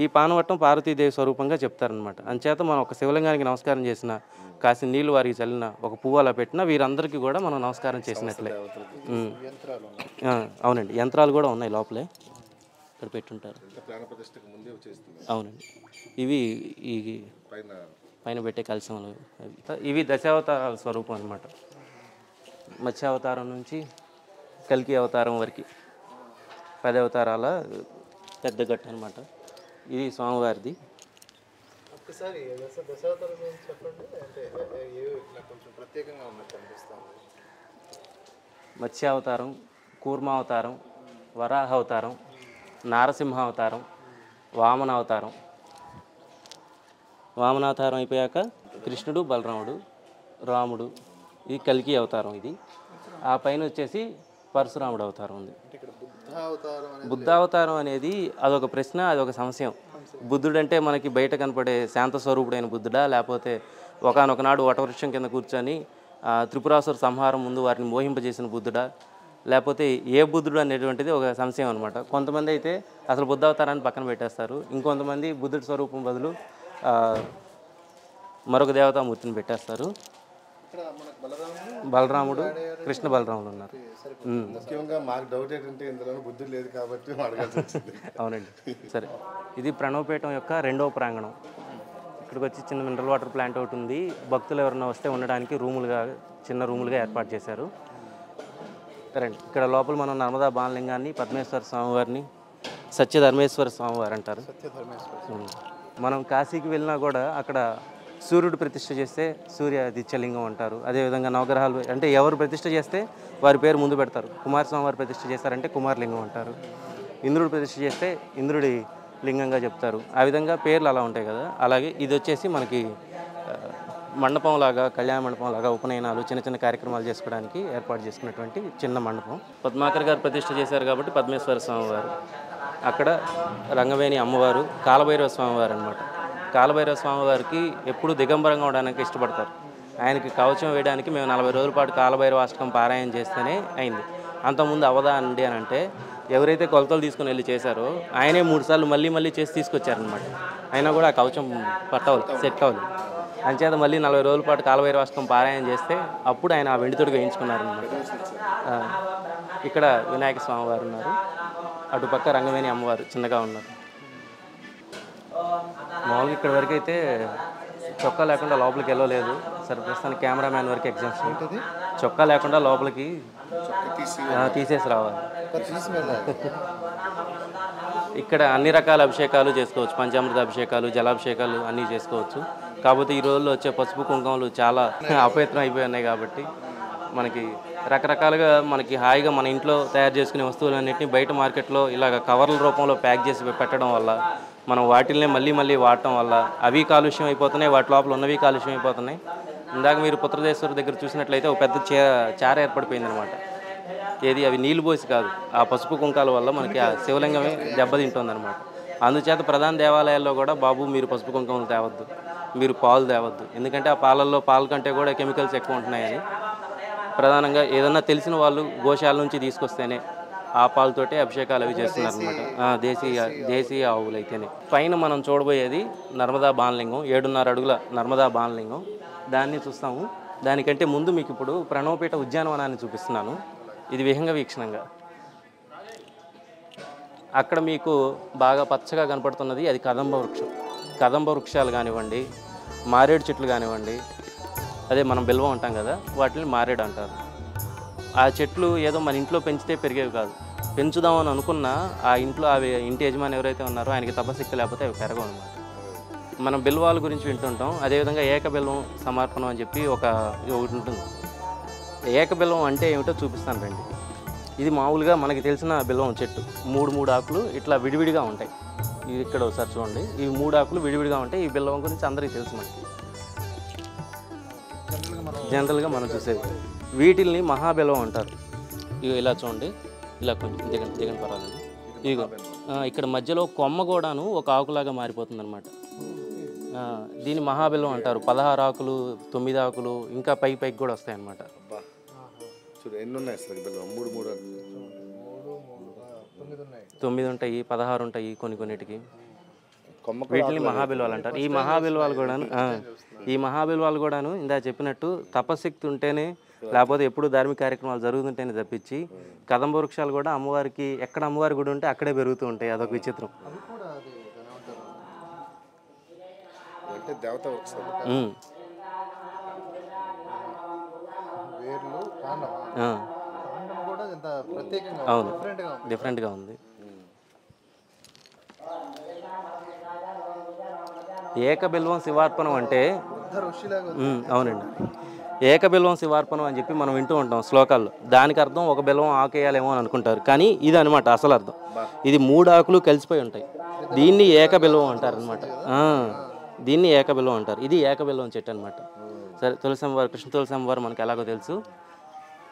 ఈ పానవట్టం పార్వతీదేవి స్వరూపంగా చెప్తారనమాట. అంచేత మనం ఒక శివలింగానికి నమస్కారం చేసిన, కాసిన నీళ్ళు వారికి చల్లిన, ఒక పువ్వు అలా పెట్టినా వీరందరికీ కూడా మనం నమస్కారం చేసినట్లే. అవునండి, యంత్రాలు కూడా ఉన్నాయి లోపలే, ఇక్కడ పెట్టుంటారు. అవునండి, ఇవి ఈ పైన పెట్టే కలశంలు ఇవి దశావతారాల స్వరూపం అనమాట. మత్స్యావతారం నుంచి కల్కి అవతారం వరకు 10 అవతారాల పెద్ద గట్టు అనమాట. ఇది స్వామివారిది. ఒక్కసారి దశావతారం చెప్పండి, అంటే కొంచెం ప్రత్యేకంగా ఉన్నట్టు అనిపిస్తుంది. మత్స్యావతారం, కూర్మావతారం, వరాహావతారం, నారసింహావతారం, వామనావతారం. వామనావతారం అయిపోయాక కృష్ణుడు, బలరాముడు, రాముడు, ఇది కల్కి అవతారం. ఇది ఆ పైన వచ్చేసి పరశురాముడు అవతారం ఉంది. బుద్ధావతారం అనేది అదొక ప్రశ్న, అదొక సంశయం. బుద్ధుడు అంటే మనకి బయట కనపడే శాంత స్వరూపుడైన బుద్ధుడా, లేకపోతే ఒకానొకనాడు వటవృక్షం కింద కూర్చొని త్రిపురాసుర సంహారం ముందు వారిని మోహింపజేసిన బుద్ధుడా, లేకపోతే ఏ బుద్ధుడు అనేటువంటిది ఒక సంశయం అనమాట. కొంతమంది అయితే అసలు బుద్ధావతారాన్ని పక్కన పెట్టేస్తారు. ఇంకొంతమంది బుద్ధుడి స్వరూపం బదులు మరొక దేవతామూర్తిని పెట్టేస్తారు. బలరాముడు, కృష్ణ బలరాముడు ఉన్నారు. ముఖ్యంగా మాకు డౌట్ ఏంటంటే ఇందులో బుద్ధి లేదు కాబట్టి అవునండి. సరే, ఇది ప్రణవపీఠం యొక్క 2వ ప్రాంగణం. ఇక్కడికి వచ్చి చిన్న మినరల్ వాటర్ ప్లాంట్ ఒకటి ఉంది. భక్తులు ఎవరైనా వస్తే ఉండడానికి చిన్న రూములుగా ఏర్పాటు చేశారు. రండి, ఇక్కడ లోపల మనం నర్మదా బాలలింగాన్ని, పద్మేశ్వర స్వామివారిని, సత్యధర్మేశ్వర స్వామివారు అంటారు. మనం కాశీకి వెళ్ళినా కూడా అక్కడ సూర్యుడు ప్రతిష్ఠ చేస్తే సూర్యాదిత్యలింగం అంటారు. అదేవిధంగా నవగ్రహాలు అంటే ఎవరు ప్రతిష్ఠ చేస్తే వారి పేరు ముందు పెడతారు. కుమారస్వామి వారు ప్రతిష్ఠ చేస్తారంటే కుమారలింగం అంటారు. ఇంద్రుడు ప్రతిష్ఠ చేస్తే ఇంద్రుడి లింగంగా చెప్తారు. ఆ విధంగా పేర్లు అలా ఉంటాయి కదా. అలాగే ఇది వచ్చేసి మనకి మండపంలాగా, కళ్యాణ మండపంలాగా ఉపనయనాలు, చిన్న చిన్న కార్యక్రమాలు చేసుకోవడానికి ఏర్పాటు చేసుకున్నటువంటి చిన్న మండపం. పద్మాకర్ గారు ప్రతిష్ఠ చేశారు కాబట్టి పద్మేశ్వర స్వామివారు, అక్కడ రంగవేణి అమ్మవారు, కాలభైరవ స్వామివారు అనమాట. కాలభైరవ స్వామి వారికి ఎప్పుడు దిగంబరంగా ఉండడానికి ఇష్టపడతారు. ఆయనకి కవచం వేయడానికి మేము 40 రోజుల పాటు కాలభైరవ అష్టకం పారాయణ చేస్తేనే అయింది. అంతకుముందు అవదా అండి అని అంటే ఎవరైతే కొలతలు తీసుకుని వెళ్ళి చేశారో ఆయనే 3 సార్లు మళ్ళీ చేసి తీసుకొచ్చారనమాట. అయినా కూడా ఆ కవచం సెట్ అవ్వలేదు. అంచేత మళ్ళీ 40 రోజుల పాటు కాలభైరవ అష్టకం పారాయణ చేస్తే అప్పుడు ఆయన ఆ వెండి తొడుగు వేయించుకున్నారనమాట. ఇక్కడ వినాయక స్వామి వారు ఉన్నారు, అటుపక్క రంగవేణి అమ్మవారు చిన్నగా ఉన్నారు. మామూలుగా ఇక్కడ వరకు అయితే చొక్కా లేకుండా లోపలికి వెళ్ళలేదు. సరే ప్రస్తుతానికి కెమెరామ్యాన్ వరకు ఎగ్జామ్షన్. చొక్కా లేకుండా లోపలికి తీసేసి రావాలి. ఇక్కడ అన్ని రకాల అభిషేకాలు చేసుకోవచ్చు. పంచామృత అభిషేకాలు, జలాభిషేకాలు అన్నీ చేసుకోవచ్చు. కాకపోతే ఈ రోజుల్లో వచ్చే పసుపు కుంకుమలు చాలా అపవిత్రం అయిపోయి ఉన్నాయి కాబట్టి మనకి రకరకాలుగా మనకి హాయిగా మన ఇంట్లో తయారు చేసుకునే వస్తువులన్నింటినీ బయట మార్కెట్లో ఇలాగ కవర్ల రూపంలో ప్యాక్ చేసి పెట్టడం వల్ల మనం వాటిల్నే మళ్ళీ వాడటం వల్ల అవి కాలుష్యం అయిపోతున్నాయి, వాటి లోపల ఉన్నవి కాలుష్యం అయిపోతున్నాయి. ఇందాక మీరు పుత్రదేశ్వర దగ్గర చూసినట్లయితే ఒక పెద్ద చార ఏర్పడిపోయింది అనమాట. ఏది అవి నీళ్ళు పోసి కాదు, ఆ పసుపు కుంకాల వల్ల మనకి ఆ శివలింగమే దెబ్బతింటుంది అనమాట. అందుచేత ప్రధాన దేవాలయాల్లో కూడా బాబు మీరు పసుపు కుంకుమలు తేవద్దు, మీరు పాలు తేవద్దు, ఎందుకంటే ఆ పాలల్లో పాల కంటే కూడా కెమికల్స్ ఎక్కువ ఉంటున్నాయని ప్రధానంగా ఏదన్నా తెలిసిన వాళ్ళు గోశాల నుంచి తీసుకొస్తేనే ఆ పాలతోటే అభిషేకాలు అవి చేస్తున్నారు అనమాట. దేశీయ ఆవులు అయితేనే. పైన మనం చూడబోయేది నర్మదా బాణలింగం, 7.5 అడుగుల నర్మదా బాణలింగం. దాన్ని చూస్తాము. దానికంటే ముందు మీకు ఇప్పుడు ప్రణవపీఠ ఉద్యానవనాన్ని చూపిస్తున్నాను. ఇది విహంగ వీక్షణంగా. అక్కడ మీకు బాగా పచ్చగా కనపడుతున్నది అది కదంబ వృక్షం. కదంబ వృక్షాలు కానివ్వండి, మారేడు చెట్లు కానివ్వండి, అదే మనం బిల్వం అంటాం కదా, వాటిని మారేడు అంటారు. ఆ చెట్లు ఏదో మన ఇంట్లో పెంచితే పెరిగేవి కాదు. పెంచుదామని అనుకున్నా ఆ ఇంట్లో అవి ఇంటి యజమాని ఎవరైతే ఉన్నారో ఆయనకి తపశక్తి లేకపోతే అవి పెరగవు అనమాట. మనం బిల్వాల గురించి వింటుంటాం. అదేవిధంగా ఏకబిల్వం సమర్పణం అని చెప్పి ఒకటి ఉంటుంది. ఏకబిల్వం అంటే ఏమిటో చూపిస్తాను రండి. ఇది మామూలుగా మనకి తెలిసిన బిల్వం చెట్టు. 3 ఆకులు ఇట్లా విడివిడిగా ఉంటాయి. ఇది ఇక్కడ ఒకసారి చూడండి, ఇవి 3 ఆకులు విడివిడిగా ఉంటాయి. ఈ బిల్వం గురించి అందరికీ తెలుసు మనకి, జనరల్గా మనం చూసేది. వీటిల్ని మహాబిల్వం అంటారు. ఇవి ఇలా చూడండి, ఇలా కొంచెం దిగండి పర్వాలేదు. ఇదిగో ఇక్కడ మధ్యలో కొమ్మ కూడాను ఒక ఆకులాగా మారిపోతుంది అనమాట. దీన్ని మహాబిల్వం అంటారు. 16 ఆకులు, 9 ఆకులు, ఇంకా పైకి కూడా వస్తాయి అన్నమాట. ఎన్ని ఉన్నాయి అసలు? 9 ఉంటాయి, 16 ఉంటాయి కొన్నిటికి. వీటిని మహాబిల్వాలు అంటారు. ఈ మహాబిల్వాలు కూడాను ఇందా చెప్పినట్టు తపశక్తి ఉంటేనే, లేకపోతే ఎప్పుడు ధార్మిక కార్యక్రమాలు జరుగుతుంటేనే తప్పించి, కదంబ వృక్షాలు కూడా అమ్మవారికి ఎక్కడ అమ్మవారి గుడి ఉంటే అక్కడే పెరుగుతూ ఉంటాయి. అదొక విచిత్రం. అవును, డిఫరెంట్గా ఉంది. ఏకబిల్వం శివార్పణం అంటే అవునండి, ఏకబిల్వం శివార్పణం అని చెప్పి మనం వింటూ ఉంటాం శ్లోకాల్లో. దానికి అర్థం ఒక బిల్వం ఆకేయాలేమో అని అనుకుంటారు, కానీ ఇది అనమాట అసలు అర్థం. ఇది 3 ఆకులు కలిసిపోయి ఉంటాయి. దీన్ని ఏకబిల్వం అంటారు అనమాట. దీన్ని ఏకబిల్వం అంటారు. ఇది ఏకబిల్వం చెట్టు అనమాట. సరే, తులసమ్మవారు, కృష్ణ తులసమ్మవారు మనకు ఎలాగో తెలుసు.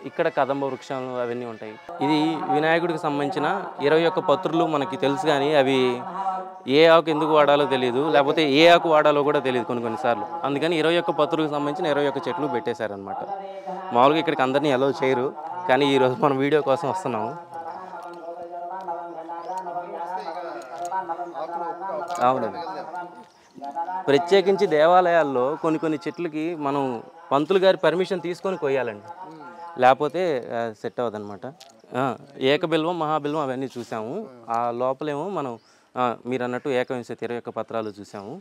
ఇక్కడ కదంబ వృక్షాలు అవన్నీ ఉంటాయి. ఇది వినాయకుడికి సంబంధించిన 21 పత్రులు మనకి తెలుసు, కానీ అవి ఏ ఆకు ఎందుకు వాడాలో తెలియదు, లేకపోతే ఏ ఆకు వాడాలో కూడా తెలియదు కొన్నిసార్లు. అందుకని 21 పత్రులకు సంబంధించిన 21 చెట్లు పెట్టేశారనమాట. మామూలుగా ఇక్కడికి అందరినీ అలౌ చేయరు, కానీ ఈరోజు మనం వీడియో కోసం వస్తున్నాము. అవునండి, ప్రత్యేకించి దేవాలయాల్లో కొన్ని చెట్లకి మనం పంతులు గారి పర్మిషన్ తీసుకొని కొయ్యాలండి, లేకపోతే సెట్ అవ్వదు అనమాట. ఏకబిల్వం, మహాబిల్వం అవన్నీ చూసాము. ఆ లోపలేమో మనం మీరు అన్నట్టు 21 పత్రాలు చూసాము.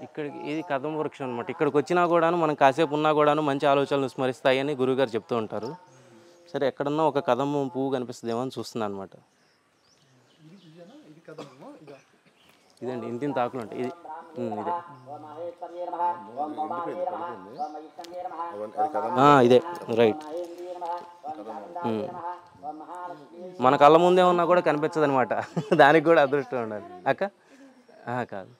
ఇక్కడికి ఇది కదంబ వృక్షం అనమాట. ఇక్కడికి వచ్చినా కూడాను మనం కాసేపు ఉన్నా కూడాను మంచి ఆలోచనలు స్మరిస్తాయని గురువుగారు చెప్తూ ఉంటారు. సరే, ఎక్కడన్నా ఒక కదంబం పువ్వు కనిపిస్తుందేమో అని చూస్తున్నాను అనమాట. ఇదండి, ఇంత ఆకులు ఉంటాయి. ఇది ఇదే రైట్. మన కళ్ళ ముందే ఉన్నా కూడా కనిపించదు అనమాట. దానికి కూడా అదృష్టం ఉండాలి అక్క. కాదు,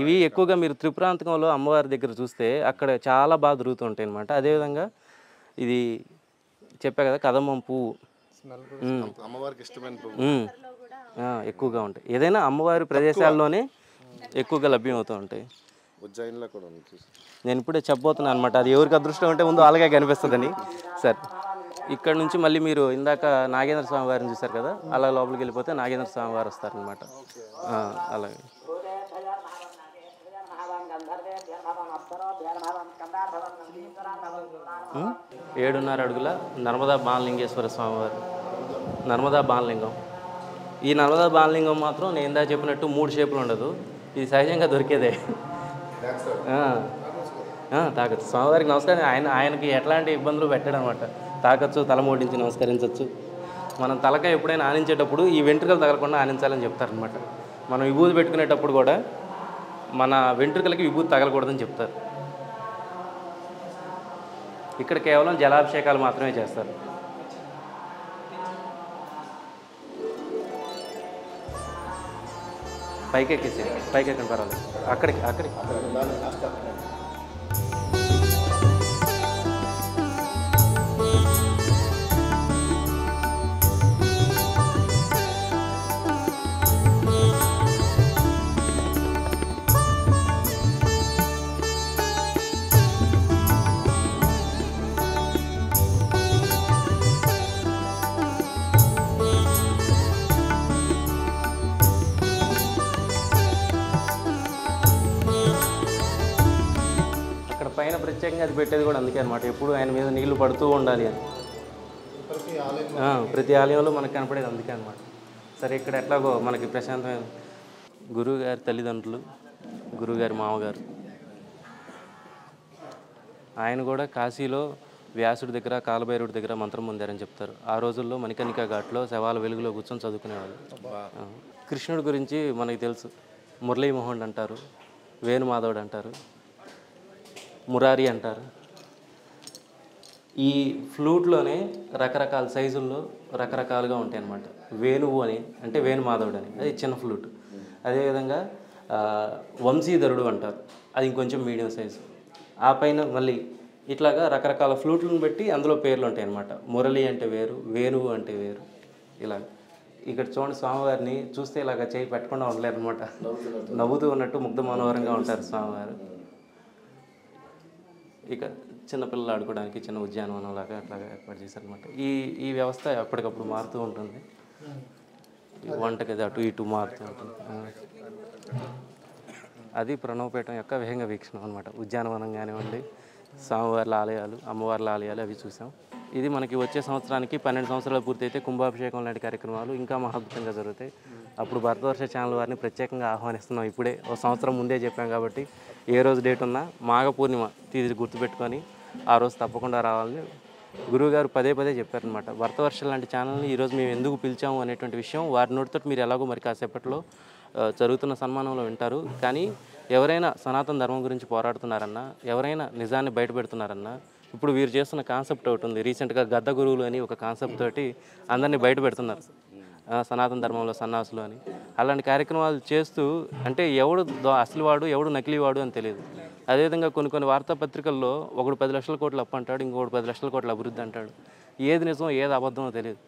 ఇవి ఎక్కువగా మీరు త్రిపురాంతకంలో అమ్మవారి దగ్గర చూస్తే అక్కడ చాలా బాగా దొరుకుతుంటాయి అనమాట. అదేవిధంగా ఇది చెప్పా కదా కదంబం పువ్వు, అమ్మవారికి ఇష్టమైన పువ్వు. ఎక్కువగా ఉంటాయి. ఏదైనా అమ్మవారి ప్రదేశాల్లోనే ఎక్కువగా లభ్యం అవుతూ ఉంటాయి. ఉజ్జయినిలో కూడా ఉంది. నేను ఇప్పుడే చెప్పబోతున్నాను అనమాట, అది ఎవరికి అదృష్టం ఉంటే ముందు అలాగే కనిపిస్తుందని. సరే, ఇక్కడ నుంచి మళ్ళీ మీరు ఇందాక నాగేంద్ర స్వామి వారిని చూశారు కదా, అలా లోపలికి వెళ్ళిపోతే నాగేంద్ర స్వామి వారు వస్తారనమాట. అలాగే ఏడున్నర అడుగుల నర్మదా బాలలింగేశ్వర స్వామివారు, నర్మదా బాలలింగం. ఈ నర్మదా బాలలింగం మాత్రం నేను ఇందా చెప్పినట్టు 3 షేపులు ఉండదు, ఇది సహజంగా దొరికేదే. తాకచ్చు. స్వామివారికి నమస్కారం. ఆయనకి ఎట్లాంటి ఇబ్బందులు పెట్టడం అనమాట. తాకచ్చు, తల మోడించి నమస్కరించవచ్చు. మనం తలకాయ ఎప్పుడైనా ఆనించేటప్పుడు ఈ వెంట్రుకలు తగలకుండా ఆనించాలని చెప్తారనమాట. మనం విభూతి పెట్టుకునేటప్పుడు కూడా మన వెంట్రుకలకి విభూతి తగలకూడదని చెప్తారు. ఇక్కడ కేవలం జలాభిషేకాలు మాత్రమే చేస్తారు. పైకెక్కేసి పైకెక్కని పర్వాలేదు, అక్కడికి. పైన ప్రత్యేకంగా అది పెట్టేది కూడా అందుకే అనమాట, ఎప్పుడు ఆయన మీద నీళ్లు పడుతూ ఉండాలి అని. ప్రతి ఆలయంలో మనకు కనపడేది అందుకే అనమాట. సరే, ఇక్కడ ఎట్లాగో మనకి ప్రశాంతమైన గురువుగారి తల్లిదండ్రులు, గురువుగారి మామగారు, ఆయన కూడా కాశీలో వ్యాసుడి దగ్గర, కాలభైరవుడి దగ్గర మంత్రం పొందారని చెప్తారు. ఆ రోజుల్లో మణికర్ణికా ఘాట్లో శవాల వెలుగులో కూర్చొని చదువుకునేవాళ్ళు. కృష్ణుడి గురించి మనకి తెలుసు, మురళీమోహన్ అంటారు, వేణుమాధవుడు అంటారు, మురారి అంటారు. ఈ ఫ్లూట్లోనే రకరకాల సైజుల్లో రకరకాలుగా ఉంటాయి అన్నమాట. వేణువు అని అంటే వేణుమాధవుడు అని, అది చిన్న ఫ్లూట్. అదేవిధంగా వంశీధరుడు అంటారు, అది ఇంకొంచెం మీడియం సైజు. ఆ పైన మళ్ళీ ఇట్లాగా రకరకాల ఫ్లూట్లను బట్టి అందులో పేర్లు ఉంటాయి అన్నమాట. మురళి అంటే వేరు, వేణువు అంటే వేరు. ఇలా ఇక్కడ చూడండి, స్వామివారిని చూస్తే ఇలాగ చేయి పెట్టకుండా ఉండలేరు అనమాట. నవ్వుతూ ఉన్నట్టు ముగ్ధ మనోహరంగా ఉంటారు స్వామివారు. ఇక చిన్నపిల్లలు ఆడుకోవడానికి చిన్న ఉద్యానవనం లాగా అట్లాగా ఏర్పాటు చేశారనమాట. ఈ వ్యవస్థ ఎప్పటికప్పుడు మారుతూ ఉంటుంది. వంటగది అటు ఇటు మారుతూ ఉంటుంది. అది ప్రణవపీఠం యొక్క విహంగ వీక్షణం అనమాట. ఉద్యానవనం కానివ్వండి, స్వామివార్ల ఆలయాలు, అమ్మవార్ల ఆలయాలు అవి చూసాం. ఇది మనకి వచ్చే సంవత్సరానికి 12 సంవత్సరాలు పూర్తయితే కుంభాభిషేకం లాంటి కార్యక్రమాలు ఇంకా మహాద్భుతంగా జరుగుతాయి. అప్పుడు భరతవర్ష ఛానల్ వారిని ప్రత్యేకంగా ఆహ్వానిస్తున్నాం. ఇప్పుడే ఒక సంవత్సరం ముందే చెప్పాం కాబట్టి ఏ రోజు డేట్ ఉన్నా మాఘ పూర్ణిమ తీసి గుర్తుపెట్టుకొని ఆ రోజు తప్పకుండా రావాలని గురువుగారు పదే చెప్పారనమాట. భరతవర్ష లాంటి ఛానల్ని ఈరోజు మేము ఎందుకు పిలిచాము అనేటువంటి విషయం వారి నోటితో మీరు ఎలాగో మరి కాసేపట్లో జరుగుతున్న సన్మానంలో వింటారు. కానీ ఎవరైనా సనాతన ధర్మం గురించి పోరాడుతున్నారన్నా, ఎవరైనా నిజాన్ని బయటపెడుతున్నారన్నా, ఇప్పుడు వీరు చేస్తున్న కాన్సెప్ట్ ఒకటి ఉంది. రీసెంట్గా గద్ద గురువులు అని ఒక కాన్సెప్ట్ తోటి అందరినీ బయట పెడుతున్నారు, సనాతన ధర్మంలో సన్నాసులు అని. అలాంటి కార్యక్రమాలు చేస్తూ అంటే ఎవడు అసలు వాడు ఎవడు నకిలీ వాడు అని తెలియదు. అదేవిధంగా కొన్ని వార్తాపత్రికల్లో ఒకడు 10 లక్షల కోట్ల అప్పు అంటాడు, ఇంకొకటి 10 లక్షల కోట్ల అభివృద్ధి అంటాడు. ఏది నిజం ఏది అబద్ధమో తెలియదు.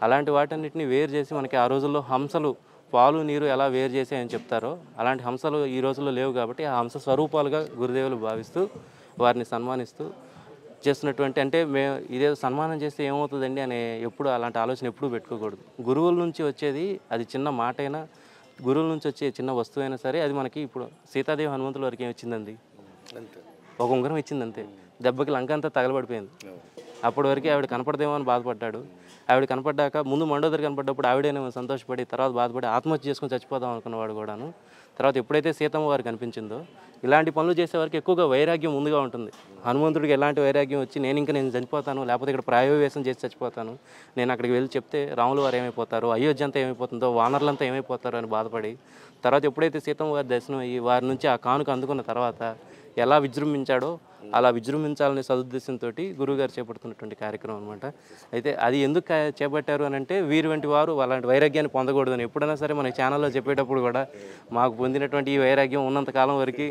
అలాంటి వాటన్నిటిని వేరు చేసి మనకి ఆ రోజుల్లో హంసలు పాలు నీరు ఎలా వేరు చేసి అని చెప్తారో అలాంటి హంసలు ఈ రోజుల్లో లేవు కాబట్టి ఆ హంస స్వరూపాలుగా గురుదేవులు భావిస్తూ వారిని సన్మానిస్తూ చేస్తున్నటువంటి, అంటే ఇదే సన్మానం చేస్తే ఏమవుతుందండి అనే ఎప్పుడు అలాంటి ఆలోచన ఎప్పుడూ పెట్టుకోకూడదు. గురువుల నుంచి వచ్చేది అది చిన్న మాట అయినా, గురువుల నుంచి వచ్చే చిన్న వస్తువు అయినా సరే, అది మనకి ఇప్పుడు సీతాదేవి హనుమంతుల వరకు ఏమి వచ్చిందండి, ఒక ఉంగరం ఇచ్చింది అంతే. దెబ్బకి లంక అంతా తగలబడిపోయింది. అప్పటి వరకు ఆవిడ కనపడదేమో అని బాధపడ్డాడు. ఆవిడ కనపడ్డాక ముందు మండోదరి కనపడ్డప్పుడు ఆవిడేనేమో సంతోషపడి తర్వాత బాధపడి ఆత్మహత్య చేసుకొని చచ్చిపోదాం అనుకున్నవాడు కూడాను. తర్వాత ఎప్పుడైతే సీతమ్మ వారు కనిపించిందో, ఇలాంటి పనులు చేసేవారికి ఎక్కువగా వైరాగ్యం ముందుగా ఉంటుంది. హనుమంతుడికి ఎలాంటి వైరాగ్యం వచ్చి నేను చనిపోతాను, లేకపోతే ఇక్కడ ప్రాయోవేశం చేసి చచ్చిపోతాను, నేను అక్కడికి వెళ్ళి చెప్తే రాములు వారు ఏమైపోతారు, అయోధ్య అంతా ఏమైపోతుందో, వానరులంతా ఏమైపోతారో అని బాధపడి తర్వాత ఎప్పుడైతే సీతమ్మ వారి దర్శనం అయ్యి వారి నుంచి ఆ కానుక అందుకున్న తర్వాత ఎలా విజృంభించాడో అలా విజృంభించాలనే సదుద్దేశంతో గురువుగారు చేపడుతున్నటువంటి కార్యక్రమం అనమాట. అయితే అది ఎందుకు చేపట్టారు అని అంటే వీరి వంటి వారు అలాంటి వైరాగ్యాన్ని పొందకూడదని. ఎప్పుడైనా సరే మన ఛానల్లో చెప్పేటప్పుడు కూడా మాకు పొందినటువంటి ఈ వైరాగ్యం ఉన్నంతకాలం వరకు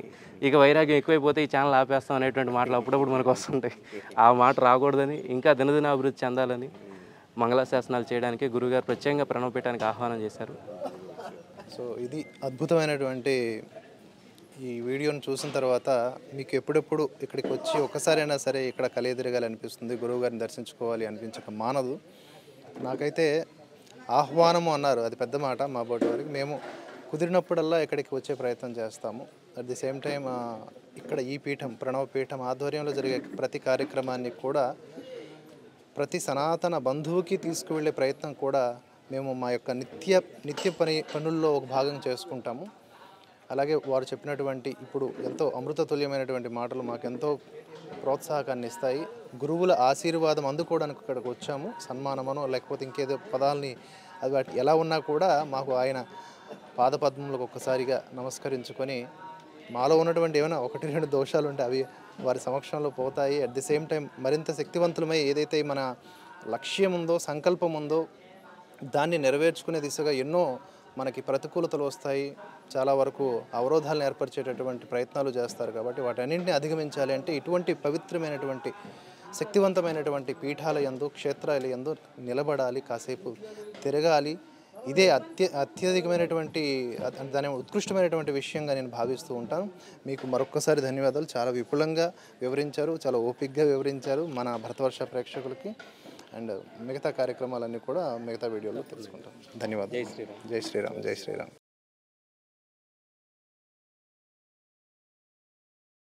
ఇక వైరాగ్యం ఎక్కువైపోతే ఈ ఛానల్ ఆపేస్తాం అనేటువంటి మాటలు అప్పుడప్పుడు మనకు వస్తుంటాయి. ఆ మాట రాకూడదని, ఇంకా దినదిన అభివృద్ధి చెందాలని మంగళాశాసనాలు చేయడానికి గురువుగారు ప్రత్యేకంగా ప్రణవపీఠానికి ఆహ్వానం చేశారు. సో ఇది అద్భుతమైనటువంటి ఈ వీడియోను చూసిన తర్వాత మీకు ఎప్పుడెప్పుడు ఇక్కడికి వచ్చి ఒక్కసారైనా సరే ఇక్కడ కలియదిరగాలి అనిపిస్తుంది, గురువుగారిని దర్శించుకోవాలి అనిపించక మానదు. నాకైతే ఆహ్వానము అన్నారు, అది పెద్ద మాట మా బోటి వారికి. మేము కుదిరినప్పుడల్లా ఇక్కడికి వచ్చే ప్రయత్నం చేస్తాము. అట్ ది సేమ్ టైం ఇక్కడ ఈ పీఠం ప్రణవ పీఠం ఆధ్వర్యంలో జరిగే ప్రతి కార్యక్రమాన్ని కూడా ప్రతి సనాతన బంధువుకి తీసుకువెళ్ళే ప్రయత్నం కూడా మేము మా యొక్క నిత్య పనుల్లో ఒక భాగం చేసుకుంటాము. అలాగే వారు చెప్పినటువంటి ఇప్పుడు ఎంతో అమృతతుల్యమైనటువంటి మాటలు మాకెంతో ప్రోత్సాహకాన్ని ఇస్తాయి. గురువుల ఆశీర్వాదం అందుకోవడానికి ఇక్కడికి వచ్చాము. సన్మానమనో లేకపోతే ఇంకేదో పదాలని అది వాటి ఎలా ఉన్నా కూడా మాకు ఆయన పాదపద్మములకు ఒక్కసారిగా నమస్కరించుకొని మాలో ఉన్నటువంటి ఏమైనా 1-2 దోషాలు ఉంటే అవి వారి సమక్షంలో పోతాయి. అట్ ది సేమ్ టైం మరింత శక్తివంతులమై ఏదైతే మన లక్ష్యం ఉందో, సంకల్పం ఉందో దాన్ని నెరవేర్చుకునే దిశగా ఎన్నో మనకి ప్రతికూలతలు వస్తాయి, చాలా వరకు అవరోధాలను ఏర్పరిచేటటువంటి ప్రయత్నాలు చేస్తారు. కాబట్టి వాటన్నింటినీ అధిగమించాలి అంటే ఇటువంటి పవిత్రమైనటువంటి శక్తివంతమైనటువంటి పీఠాల యందు, క్షేత్రాల యందు నిలబడాలి, కాసేపు తిరగాలి. ఇదే అత్యధికమైనటువంటి దాని ఉత్కృష్టమైనటువంటి విషయంగా నేను భావిస్తూ ఉంటాను. మీకు మరొక్కసారి ధన్యవాదాలు. చాలా విపులంగా వివరించారు, చాలా ఓపికగా వివరించారు మన భరతవర్ష ప్రేక్షకులకి. అండ్ మిగతా కార్యక్రమాలన్నీ కూడా మిగతా వీడియోలో తెలుసుకుంటాం. ధన్యవాదాలు. జై శ్రీరామ్. జై శ్రీరామ్. జై శ్రీరామ్.